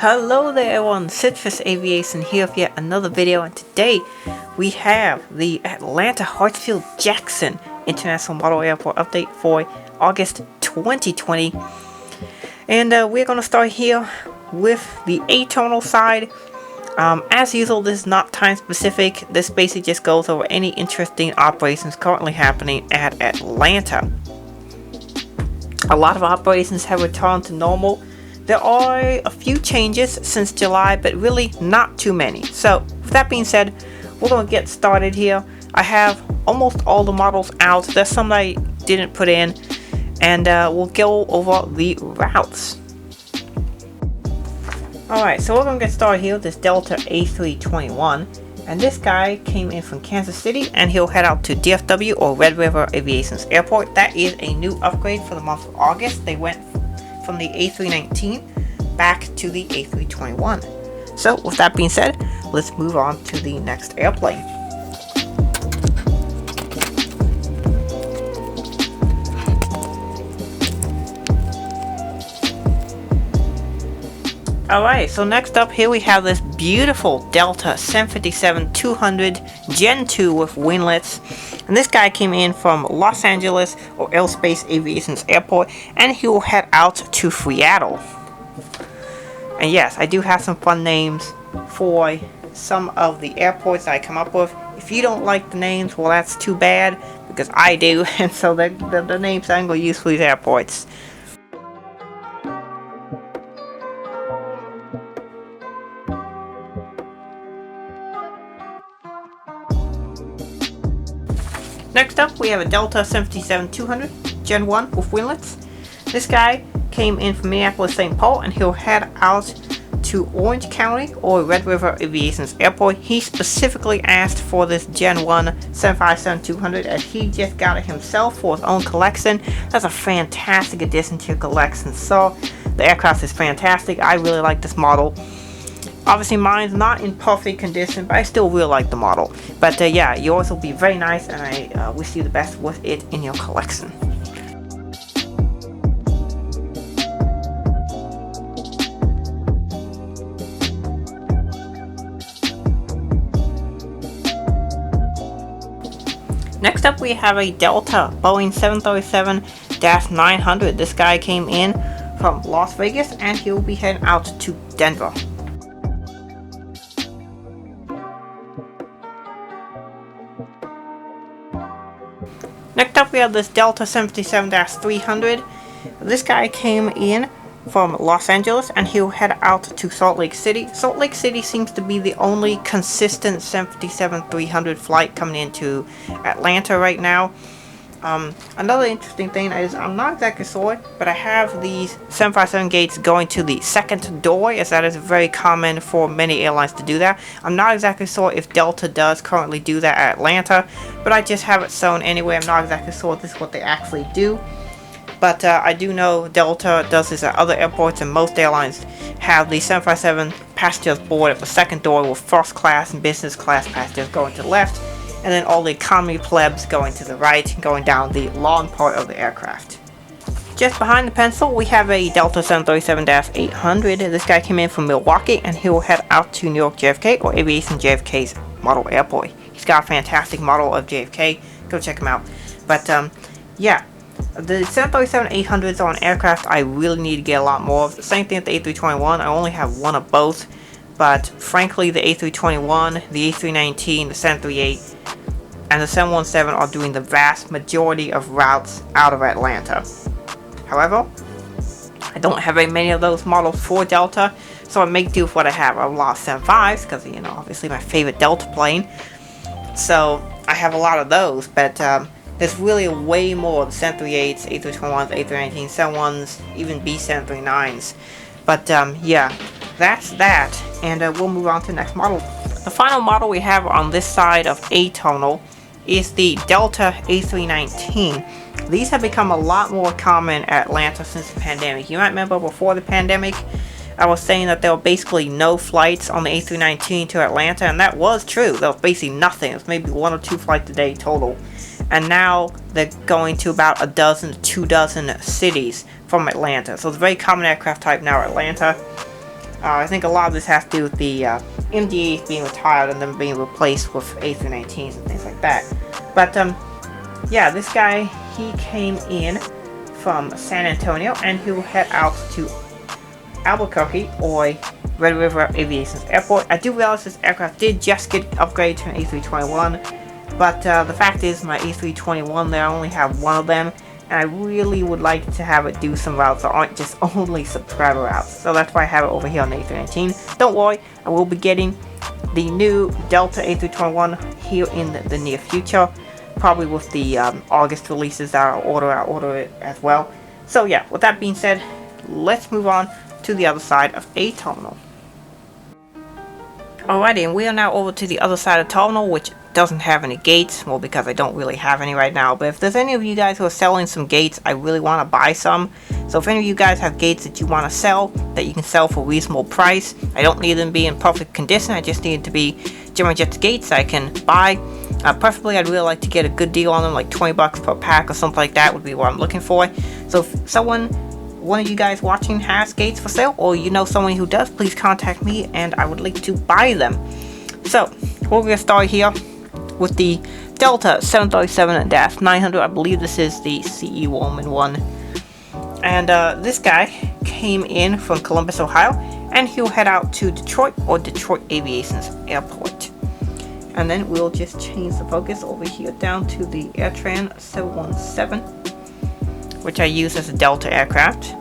Hello there everyone, Citrus Aviation here with yet another video, and today we have the Atlanta Hartsfield-Jackson International Model Airport update for August 2020. And we're going to start here with the atonal side. As usual, this is not time specific. This basically just goes over any interesting operations currently happening at Atlanta. A lot of operations have returned to normal. There are a few changes since July, but really not too many. So with that being said, we're going to get started here. I have almost all the models out. There's some that I didn't put in, and we'll go over the routes. Alright, so we're going to get started here with this Delta A321. And this guy came in from Kansas City, and he'll head out to DFW or Red River Aviation's airport. That is a new upgrade for the month of August. They went from the A319 back to the A321. So with that being said, let's move on to the next airplane. Alright, so next up here we have this beautiful Delta 757-200 Gen 2 with winglets. And this guy came in from Los Angeles or Aerospace Aviation's airport, and he will head out to Seattle. And yes, I do have some fun names for some of the airports that I come up with. If you don't like the names, well, that's too bad, because I do, and so the names I'm going to use for these airports. Next up, we have a Delta 757-200 Gen 1 with winglets. This guy came in from Minneapolis-St. Paul, and he'll head out to Orange County or Red River Aviation's airport. He specifically asked for this Gen 1 757-200 as he just got it himself for his own collection. That's a fantastic addition to your collection. So the aircraft is fantastic. I really like this model. Obviously mine's not in perfect condition, but I still really like the model. But yeah, yours will be very nice, and I wish you the best with it in your collection. Next up we have a Delta Boeing 737-900. This guy came in from Las Vegas, and he'll be heading out to Denver. Next up we have this Delta 757-300. This guy came in from Los Angeles, and he'll head out to Salt Lake City. Salt Lake City seems to be the only consistent 757-300 flight coming into Atlanta right now. Another interesting thing is, I'm not exactly sure, but I have these 757 gates going to the second door, as that is very common for many airlines to do that. I'm not exactly sure if Delta does currently do that at Atlanta, but I just have it sewn anyway. I'm not exactly sure if this is what they actually do. But I do know Delta does this at other airports, and most airlines have the 757 passengers board at the second door, with first class and business class passengers going to the left, and then all the economy plebs going to the right, going down the long part of the aircraft. Just behind the pencil, we have a Delta 737-800. This guy came in from Milwaukee, and he will head out to New York JFK or Aviation JFK's model airport. He's got a fantastic model of JFK. Go check him out. But yeah, the 737-800s are an aircraft I really need to get a lot more of. Same thing with the A321. I only have one of both. But frankly, the A321, the A319, the 738, and the 717 are doing the vast majority of routes out of Atlanta. However, I don't have very many of those models for Delta, so I make do with what I have. I have a lot of 75s, because, you know, obviously my favorite Delta plane. So I have a lot of those, but there's really way more of the 738s, A321s, A319s, 71s, even B739s. But yeah, that's that, and we'll move on to the next model. The final model we have on this side of atonal is the Delta A319. These have become a lot more common at Atlanta since the pandemic. You might remember before the pandemic, I was saying that there were basically no flights on the A319 to Atlanta, and that was true. There was basically nothing. It was maybe 1 or 2 flights a day total. And now they're going to about 2 dozen cities from Atlanta. So it's a very common aircraft type now at Atlanta. I think a lot of this has to do with the MDAs being retired and them being replaced with A319s and things like that. But yeah, this guy, he came in from San Antonio and he will head out to Albuquerque or Red River Aviation Airport. I do realize this aircraft did just get upgraded to an A321, but the fact is my A321 there, I only have one of them, and I really would like to have it do some routes that aren't just only subscriber routes. So that's why I have it over here on the A319. Don't worry, I will be getting the new Delta A321 here in the near future. Probably with the August releases that I'll order it as well. So yeah, with that being said, let's move on to the other side of a terminal. Alrighty, and we are now over to the other side of the terminal, which doesn't have any gates. Well, because I don't really have any right now. But if there's any of you guys who are selling some gates, I really want to buy some. So if any of you guys have gates that you want to sell, that you can sell for a reasonable price, I don't need them to be in perfect condition. I just need it to be German Jets gates I can buy. Preferably, I'd really like to get a good deal on them, like 20 bucks per pack or something like that would be what I'm looking for. So if one of you guys watching has gates for sale, or you know someone who does, please contact me and I would like to buy them. So we're going to start here with the Delta 737-900. I believe this is the CE Woman one. And this guy came in from Columbus, Ohio, and he'll head out to Detroit or Detroit Aviation's Airport. And then we'll just change the focus over here down to the AirTran 717, which I use as a Delta aircraft.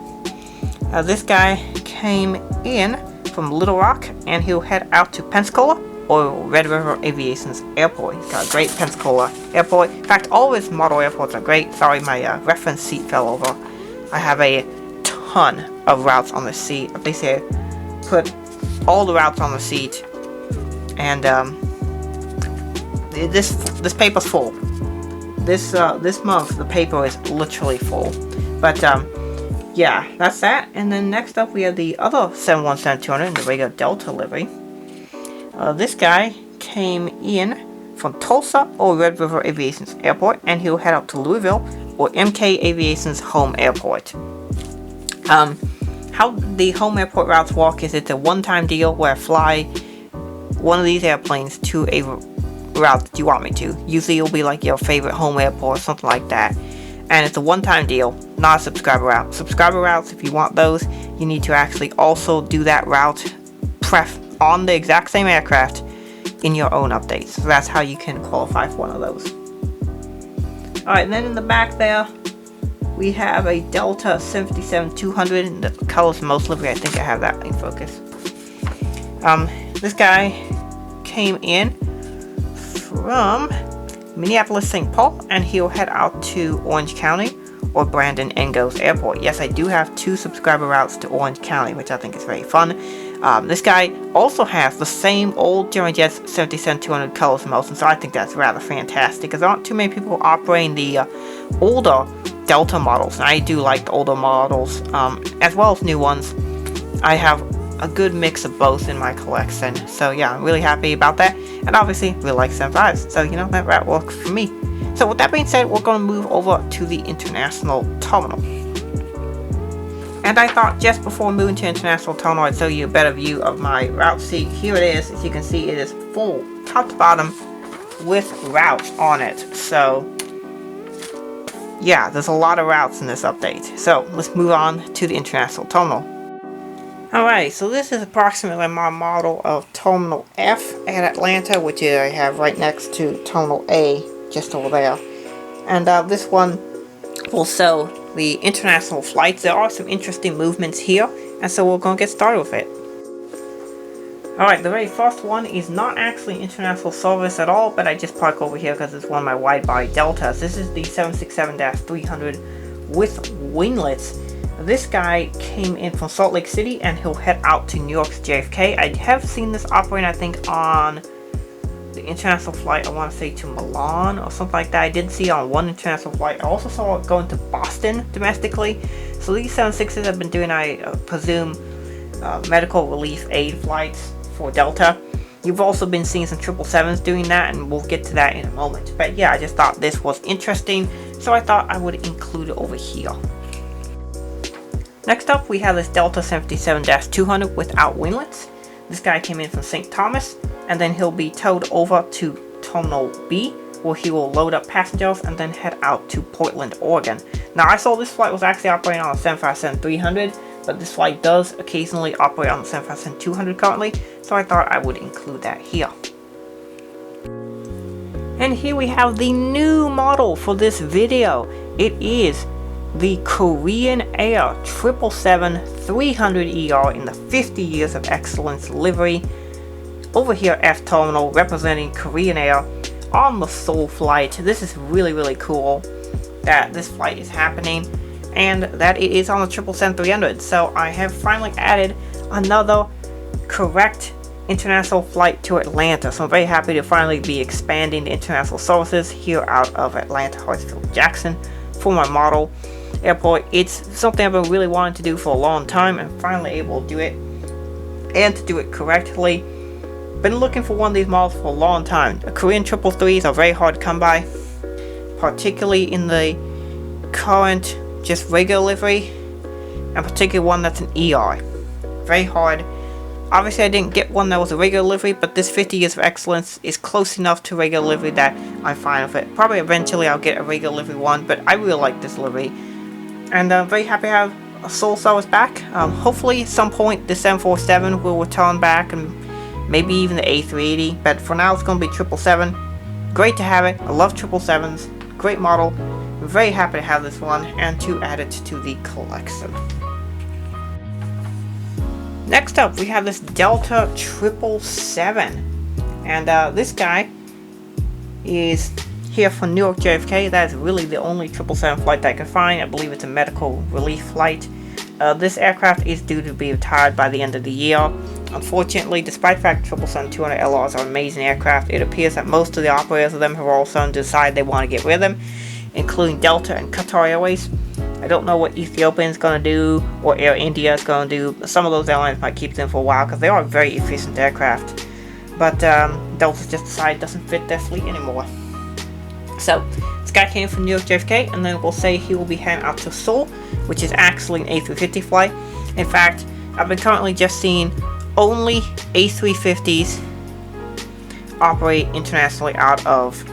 This guy came in from Little Rock, and he'll head out to Pensacola or Red River Aviation's Airport. He's got a great Pensacola airport. In fact, all of his model airports are great. Sorry, my reference seat fell over. I have a ton of routes on the seat. They say put all the routes on the seat, and this paper's full. This month the paper is literally full. But yeah, that's that. And then next up we have the other 717-200 in the regular Delta livery. This guy came in from Tulsa or Red River Aviation's Airport, and he'll head out to Louisville or MK Aviation's home airport. How the home airport routes work is it's a one-time deal where I fly one of these airplanes to a route that you want me to. Usually it'll be like your favorite home airport or something like that. And it's a one-time deal, not a subscriber route. Subscriber routes, if you want those, you need to actually also do that route on the exact same aircraft in your own updates. So that's how you can qualify for one of those. Alright, and then in the back there, we have a Delta 737-200 in the colors most livery. I think I have that in focus. This guy came in from Minneapolis, St. Paul, and he'll head out to Orange County or Brandon Engels Airport. Yes, I do have 2 subscriber routes to Orange County, which I think is very fun. This guy also has the same old German Jets 737-200 colors most, and so I think that's rather fantastic, because there aren't too many people operating the older Delta models, and I do like the older models, as well as new ones. I have a good mix of both in my collection, so yeah, I'm really happy about that, and obviously really like 75s, so you know, that route works for me. So with that being said, we're going to move over to the international terminal. And I thought just before moving to international terminal, I'd show you a better view of my route sheet. Here it is. As you can see, it is full, top to bottom, with routes on it. So yeah, there's a lot of routes in this update. So let's move on to the international terminal. Alright, so this is approximately my model of Terminal F at Atlanta, which I have right next to Terminal A, just over there. And this one will show the international flights. There are some interesting movements here, and so we're going to get started with it. Alright, the very first one is not actually international service at all, but I just park over here because it's one of my wide-body Deltas. This is the 767-300 with winglets. This guy came in from Salt Lake City, and he'll head out to New York's JFK. I have seen this operating, I think, on the international flight, I want to say to Milan or something like that. I did see it on one international flight. I also saw it going to Boston domestically. So these 76s have been doing, I presume, medical relief aid flights for Delta. You've also been seeing some 777s doing that, and we'll get to that in a moment. But yeah, I just thought this was interesting, so I thought I would include it over here. Next up, we have this Delta 77-200 without winglets. This guy came in from St. Thomas, and then he'll be towed over to Terminal B, where he will load up passengers and then head out to Portland, Oregon. Now, I saw this flight was actually operating on a 757-300, but this flight does occasionally operate on the 757-200 currently, so I thought I would include that here. And here we have the new model for this video. It is the Korean Air 777-300ER in the 50 Years of Excellence livery. Over here F Terminal representing Korean Air on the Seoul flight. This is really cool that this flight is happening and that it is on the 777-300. So I have finally added another correct international flight to Atlanta. So I'm very happy to finally be expanding the international services here out of Atlanta, Hartsfield, Jackson for my model airport. It's something I've been really wanting to do for a long time and finally able to do it, and to do it correctly. Been looking for one of these models for a long time. The Korean 333s are very hard to come by, particularly in the current just regular livery, and particularly one that's an ER. Very hard. Obviously I didn't get one that was a regular livery, but this 50 Years of Excellence is close enough to regular livery that I'm fine with it. Probably eventually I'll get a regular livery one, but I really like this livery. And I'm very happy to have a Seoul service back. Hopefully at some point the 747 will return back, and maybe even the A380, but for now it's going to be 777. Great to have it. I love 777s. Great model. I'm very happy to have this one and to add it to the collection. Next up, we have this Delta 777, and this guy is here for New York JFK. That is really the only 777 flight that I can find. I believe it's a medical relief flight. This aircraft is due to be retired by the end of the year. Unfortunately, despite the fact 777-200 LRs are amazing aircraft, it appears that most of the operators of them have all suddenly decided they want to get rid of them, including Delta and Qatar Airways. I don't know what Ethiopian is going to do, or Air India is going to do. Some of those airlines might keep them for a while because they are very efficient aircraft. But Delta's just decided it doesn't fit their fleet anymore. So, this guy came from New York JFK, and then we'll say he will be heading out to Seoul, which is actually an A350 flight. In fact, I've been currently just seeing only A350s operate internationally out of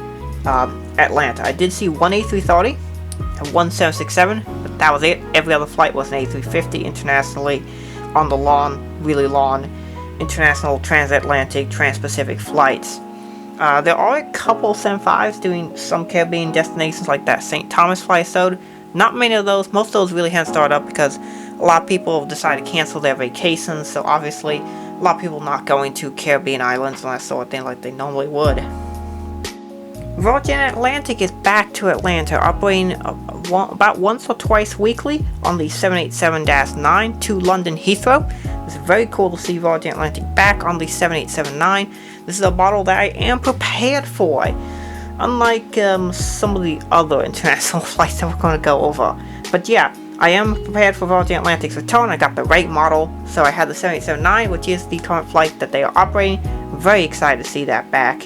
Atlanta. I did see one A330 and one 767, but that was it. Every other flight was an A350 internationally on the long, really long international transatlantic, trans-Pacific flights. There are a couple 75s doing some Caribbean destinations like that St. Thomas flight showed. Not many of those. Most of those really haven't started up because a lot of people have decided to cancel their vacations, so obviously a lot of people not going to Caribbean islands and that sort of thing like they normally would. Virgin Atlantic is back to Atlanta, operating about once or twice weekly on the 787-9 to London Heathrow. It's very cool to see Virgin Atlantic back on the 787-9. This is a model that I am prepared for, unlike some of the other international flights that we're going to go over. But yeah, I am prepared for Virgin Atlantic's return. I got the right model, so I had the 787-9, which is the current flight that they are operating. I'm very excited to see that back.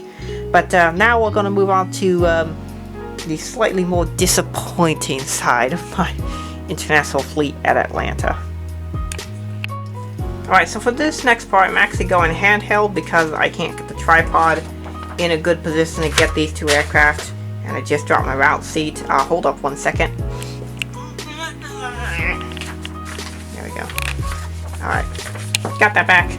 But now we're going to move on to the slightly more disappointing side of my international fleet at Atlanta. Alright, so for this next part, I'm actually going handheld because I can't get the tripod in a good position to get these two aircraft. And I just dropped my route seat. Hold up 1 second. There we go. Alright, got that back.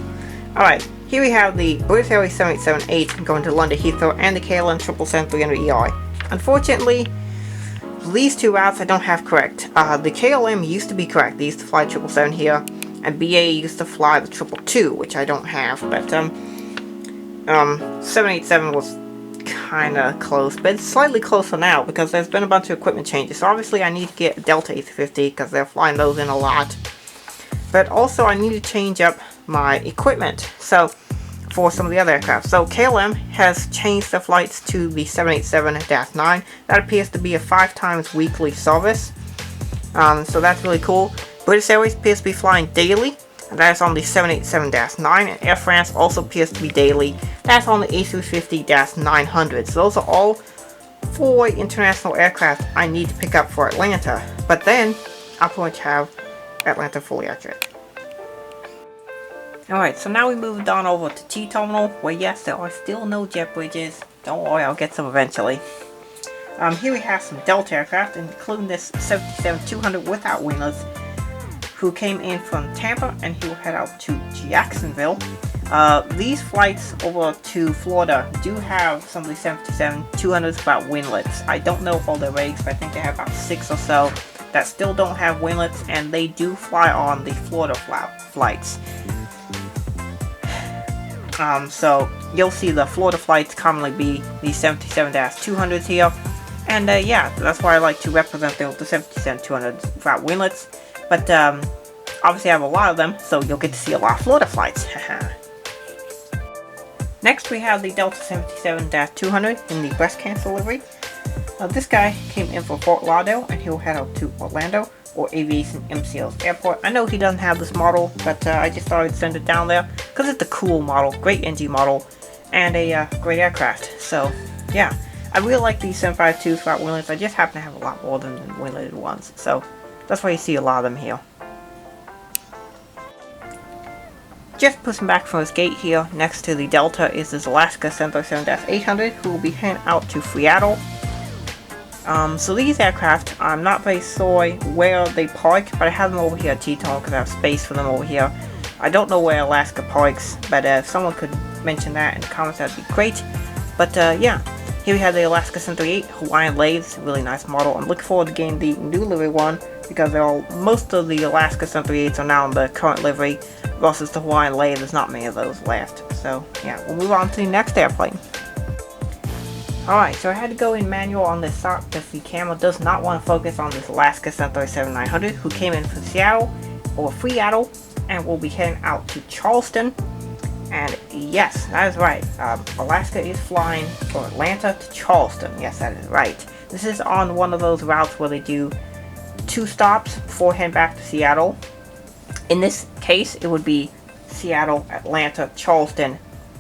Alright, here we have the British Airways 787-8 going to London Heathrow and the KLM 777-300ER. Unfortunately, these two routes I don't have correct. The KLM used to be correct. They used to fly 777 here. And BA used to fly the 222, which I don't have, but 787 was kind of close, but it's slightly closer now because there's been a bunch of equipment changes. So obviously I need to get a Delta A350 because they're flying those in a lot. But also I need to change up my equipment so for some of the other aircraft. So KLM has changed the flights to the 787-9. That appears to be a 5 times weekly service. So that's really cool. British Airways appears to be flying daily, and that is on the 787-9, and Air France also appears to be daily. That's on the A350-900. So those are all 4 international aircraft I need to pick up for Atlanta. But then I'm going to have Atlanta fully accurate. Alright, so now we moved on over to T-Terminal, where yes, there are still no jet bridges. Don't worry, I'll get some eventually. Here we have some Delta aircraft, including this 737-200 without winglets, who came in from Tampa, and he will head out to Jacksonville. These flights over to Florida do have some of these 737-200s without winglets. I don't know all their rigs, but I think they have about 6 or so that still don't have winglets, and they do fly on the Florida flights. So you'll see the Florida flights commonly be these 737-200s here. And yeah, that's why I like to represent the 737-200s without winglets. But obviously I have a lot of them, so you'll get to see a lot of Florida flights. Next we have the Delta 77-200 in the breast cancer livery. This guy came in from Fort Lauderdale, and he'll head out to Orlando or Aviation MCL's airport. I know he doesn't have this model, but I just thought I'd send it down there because it's a cool model, great engine model, and a great aircraft. So yeah, I really like these 752s without winglets. I just happen to have a lot more of them than wingleted ones, so that's why you see a lot of them here. Just pushing back from his gate here, next to the Delta is this Alaska 737-800, who will be heading out to Seattle. So these aircraft, I'm not very sure where they park, but I have them over here at T-Terminal because I have space for them over here. I don't know where Alaska parks, but if someone could mention that in the comments, that'd be great. But yeah, here we have the Alaska 738 Hawaiian lathes, really nice model. I'm looking forward to getting the new livery one because most of the Alaska 738s are now in the current livery, versus the Hawaiian lathe, there's not many of those left. So yeah, we'll move on to the next airplane. Alright, so I had to go in manual on this shot because the camera does not want to focus on this Alaska 737-900 who came in from Seattle, and will be heading out to Charleston. And yes, that is right, Alaska is flying from Atlanta to Charleston. Yes, that is right. This is on one of those routes where they do 2 stops before heading back to Seattle. In this case, it would be Seattle, Atlanta, Charleston,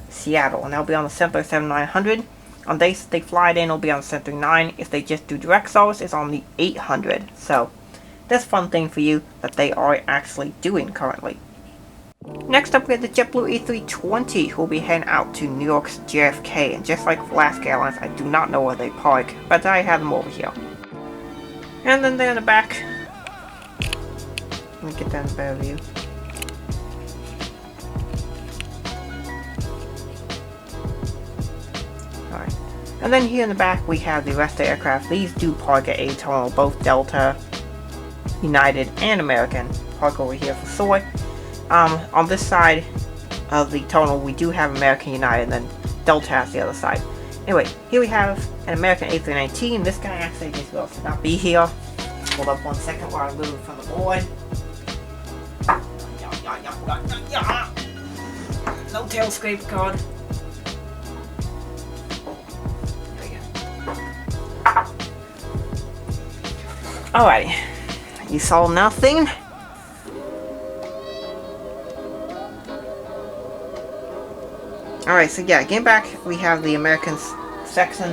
Seattle, and they'll be on the 737-900. On days they fly it in, it'll be on the 739. If they just do direct service, it's on the 800. So that's a fun thing for you that they are actually doing currently. Next up we have the Jetblue E320, who will be heading out to New York's JFK. And just like Alaska Airlines, I do not know where they park, but I have them over here. And then they're in the back. Let me get that in a better view. Alright. And then here in the back we have the rest of the aircraft. These do park at ATL, both Delta, United, and American park over here for soy. On this side of the tunnel we do have American, United, and then Delta has the other side. Anyway, here we have an American A319. This guy actually just will not be here. Hold up 1 second while I move from the board. No tail scrape card. There we go. Alrighty. You saw nothing? Alright, so yeah, getting back, we have the American section.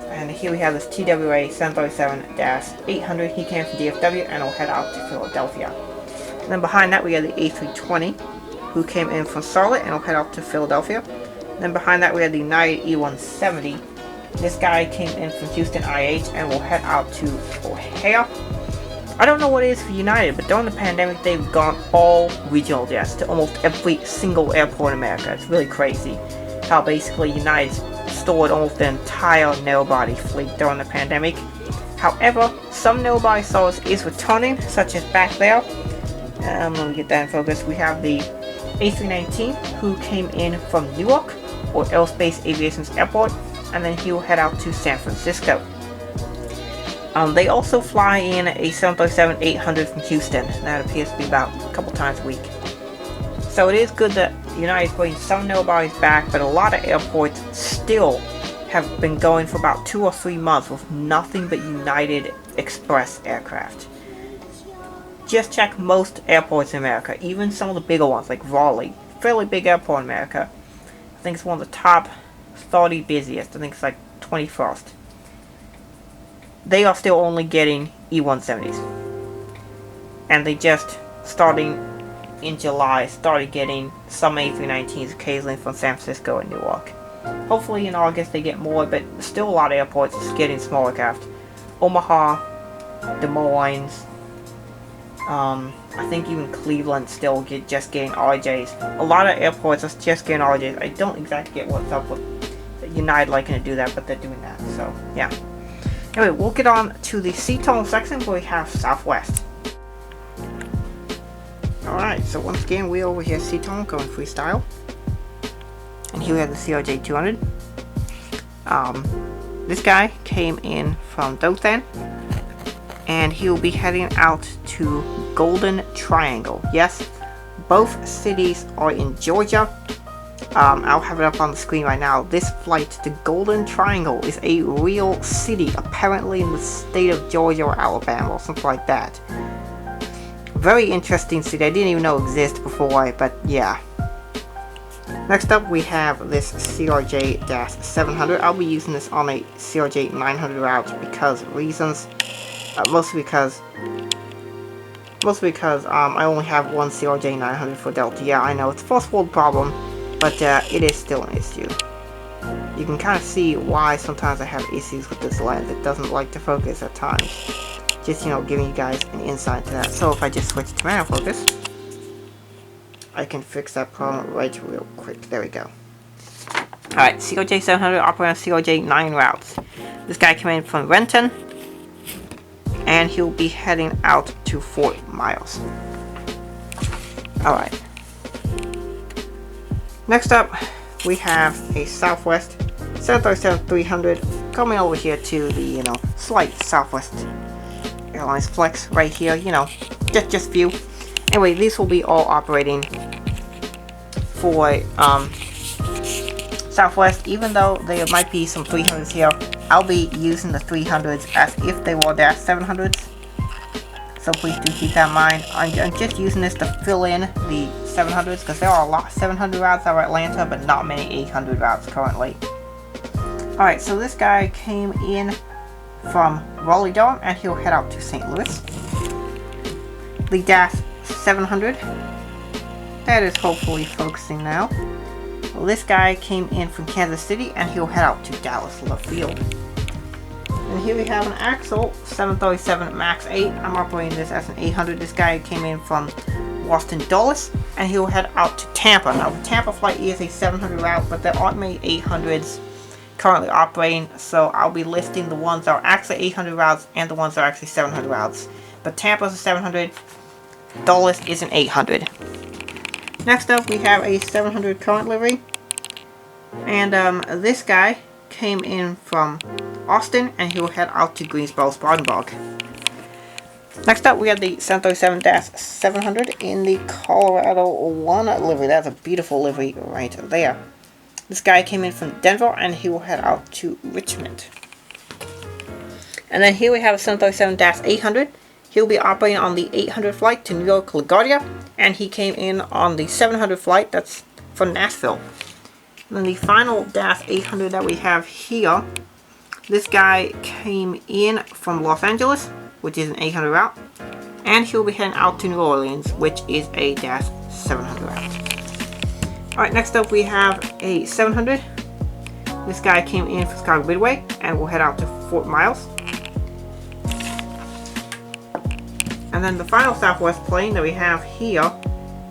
And here we have this TWA 737-800. He came from DFW and will head out to Philadelphia. And then behind that we have the A320, who came in from Charlotte and will head out to Philadelphia. And then behind that we have the United E170. This guy came in from Houston IH and will head out to O'Hare. I don't know what it is for United, but during the pandemic they've gone all regional jets to almost every single airport in America. It's really crazy how basically United stored almost the entire narrow-body fleet during the pandemic. However, some narrow-body service is returning, such as back there. Let me get that in focus. We have the A319, who came in from Newark, or Aerospace Aviation's airport, and then he will head out to San Francisco. They also fly in a 737-800 from Houston. That appears to be about a couple times a week. So it is good that United is bringing some narrow-bodies back, but a lot of airports still have been going for about 2 or 3 months with nothing but United Express aircraft. Just check most airports in America, even some of the bigger ones like Raleigh, fairly big airport in America. I think it's one of the top 30 busiest. I think it's like 21st. They are still only getting E170s. And they just starting in July, started getting some A319s occasionally from San Francisco and Newark. Hopefully in August they get more, but still a lot of airports is getting smaller craft. Omaha, Des Moines, I think even Cleveland still just getting RJs. A lot of airports are just getting RJs. I don't exactly get what's up with United liking to do that, but they're doing that, so yeah. Anyway, we'll get on to the CTOL section where we have Southwest. Alright, so once again we over here CTOL going freestyle. And here we have the CRJ200. This guy came in from Dothan, and he'll be heading out to Golden Triangle. Yes, both cities are in Georgia. I'll have it up on the screen right now. This flight to Golden Triangle is a real city, apparently in the state of Georgia or Alabama or something like that. Very interesting city. I didn't even know existed before, but yeah. Next up we have this CRJ-700. I'll be using this on a CRJ-900 route because reasons. Mostly because I only have one CRJ-900 for Delta. Yeah, I know it's a first world problem, but it is still an issue. You can kind of see why sometimes I have issues with this lens. It doesn't like to focus at times. Just, you know, giving you guys an insight to that. So if I just switch to manual focus, I can fix that problem right real quick. There we go. Alright, CRJ-700 operating on CRJ-9 routes. This guy came in from Renton, and he'll be heading out to Fort Myers. Alright. Next up, we have a Southwest 737-300 coming over here to the, you know, slight Southwest Airlines flex right here, you know, just few. Anyway, these will be all operating for Southwest. Even though there might be some 300s here, I'll be using the 300s as if they were dash 700s. So please do keep that in mind. I'm just using this to fill in the 700s because there are a lot of 700 routes out of Atlanta, but not many 800 routes currently. Alright, so this guy came in from Raleigh-Durham, and he'll head out to St. Louis. The dash 700, that is hopefully focusing now. Well, this guy came in from Kansas City, and he'll head out to Dallas Love Field. And here we have an Axel 737 MAX 8. I'm operating this as an 800. This guy came in from Washington Dulles, and he'll head out to Tampa. Now the Tampa flight is a 700 route, but there aren't many 800s currently operating, so I'll be listing the ones that are actually 800 routes and the ones that are actually 700 routes. But Tampa's a 700, Dulles is an 800. Next up we have a 700 current livery, and this guy came in from Austin, and he'll head out to Greensboro, Spartanburg. Next up we have the 737-700 in the Colorado 1 livery. That's a beautiful livery right there. This guy came in from Denver, and he will head out to Richmond. And then here we have a 737-800. He'll be operating on the 800 flight to New York LaGuardia, and he came in on the 700 flight that's from Nashville. And then the final dash 800 that we have here, this guy came in from Los Angeles, which is an 800 route, and he'll be heading out to New Orleans, which is a dash 700 route. Alright, next up we have a 700. This guy came in from Chicago Midway, and will head out to Fort Myers. And then the final Southwest plane that we have here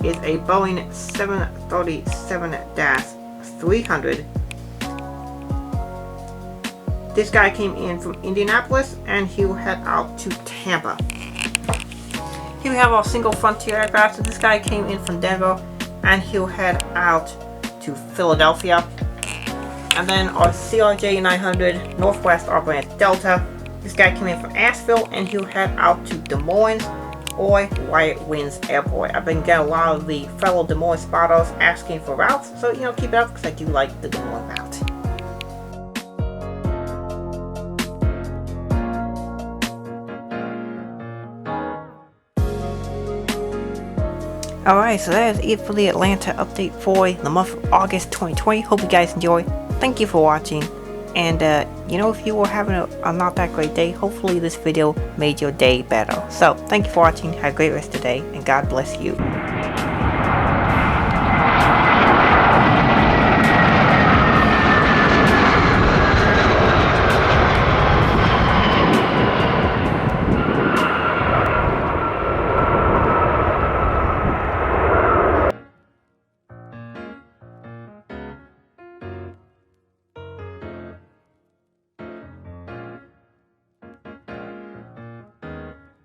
is a Boeing 737-300. This guy came in from Indianapolis, and he will head out to Tampa. Here we have our single Frontier aircraft. So this guy came in from Denver, and he'll head out to Philadelphia. And then our CRJ-900 Northwest operating at Delta. This guy came in from Asheville, and he'll head out to Des Moines or White Winds Airport. I've been getting a lot of the fellow Des Moines spotters asking for routes, so you know, keep it up because I do like the Des Moines route. Alright, so that is it for the Atlanta update for the month of August 2020. Hope you guys enjoy. Thank you for watching. And you know, if you were having a not that great day, hopefully this video made your day better. So thank you for watching, have a great rest of the day, and God bless you.